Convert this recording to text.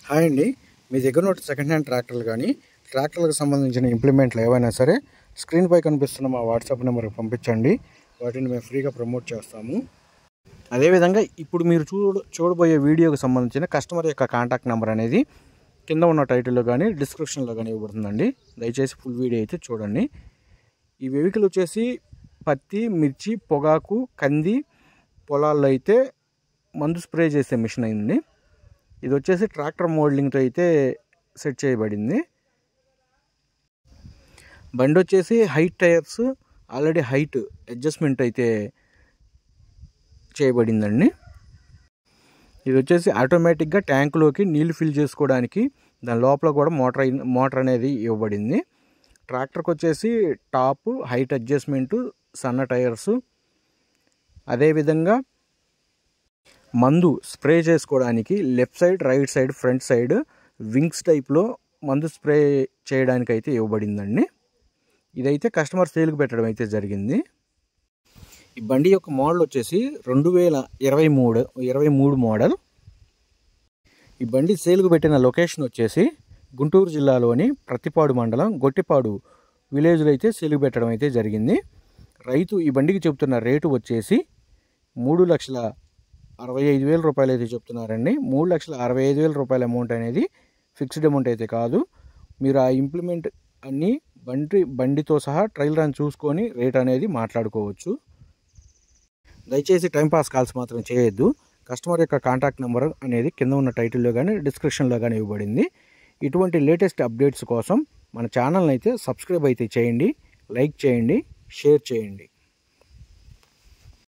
Hi అండి, మీ దగ్గర ఉన్న సెకండ్ హ్యాండ్ ట్రాక్టర్లు కానీ ట్రాక్టర్లకు సంబంధించిన ఇంప్లిమెంట్లు ఏవైనా సరే స్క్రీన్పై కనిపిస్తున్న మా వాట్సాప్ నెంబర్కి పంపించండి. వాటిని మేము ఫ్రీగా ప్రమోట్ చేస్తాము. అదేవిధంగా ఇప్పుడు మీరు చూడబోయే వీడియోకి సంబంధించిన కస్టమర్ యొక్క కాంటాక్ట్ నెంబర్ అనేది కింద ఉన్న టైటిల్లో కానీ డిస్క్రిప్షన్లో కానీ ఇవ్వబడుతుందండి. దయచేసి ఫుల్ వీడియో అయితే చూడండి. ఈ వెహికల్ వచ్చేసి పత్తి, మిర్చి, పొగాకు, కంది పొలాల్లో అయితే మందు స్ప్రే చేసే మిషన్ అయింది. ఇది వచ్చేసి ట్రాక్టర్ మోడలింగ్తో అయితే సెట్ చేయబడింది. బండి వచ్చేసి height tyres, already height adjustment అయితే చేయబడిందండి. ఇది వచ్చేసి ఆటోమేటిక్గా ట్యాంకులోకి నీళ్లు ఫిల్ చేసుకోవడానికి దాని లోపల కూడా మోటార్ అనేది ఇవ్వబడింది. ట్రాక్టర్కి వచ్చేసి టాప్ హైట్ అడ్జస్ట్మెంటు, సన్న టైర్స్, అదేవిధంగా మందు స్ప్రే చేసుకోవడానికి left side, right side, front side wings టైప్లో మందు స్ప్రే చేయడానికి అయితే ఇవ్వబడిందండి. ఇదైతే కస్టమర్ సేల్కి పెట్టడం అయితే జరిగింది. ఈ బండి యొక్క మోడల్ వచ్చేసి 2023 మోడల్. ఈ బండి సేల్కు పెట్టిన లొకేషన్ వచ్చేసి గుంటూరు జిల్లాలోని ప్రతిపాడు మండలం గొట్టిపాడు విలేజ్లో అయితే సేల్కు పెట్టడం అయితే జరిగింది. రైతు ఈ బండికి చెబుతున్న రేటు వచ్చేసి 3,65,000 రూపాయలు అయితే చెప్తున్నారండి. 3,65,000 రూపాయల అమౌంట్ అనేది ఫిక్స్డ్ అమౌంట్ అయితే కాదు. మీరు ఆ ఇంప్లిమెంట్ అన్నీ బండితో సహా ట్రయల్ రన్ చూసుకొని రేట్ అనేది మాట్లాడుకోవచ్చు. దయచేసి టైంపాస్ కాల్స్ మాత్రం చేయొద్దు. కస్టమర్ యొక్క కాంటాక్ట్ నెంబర్ అనేది కింద ఉన్న టైటిల్లో కానీ డిస్క్రిప్షన్లో కానీ ఇవ్వబడింది. ఇటువంటి లేటెస్ట్ అప్డేట్స్ కోసం మన ఛానల్ని అయితే సబ్స్క్రైబ్ అయితే చేయండి, లైక్ చేయండి, షేర్ చేయండి.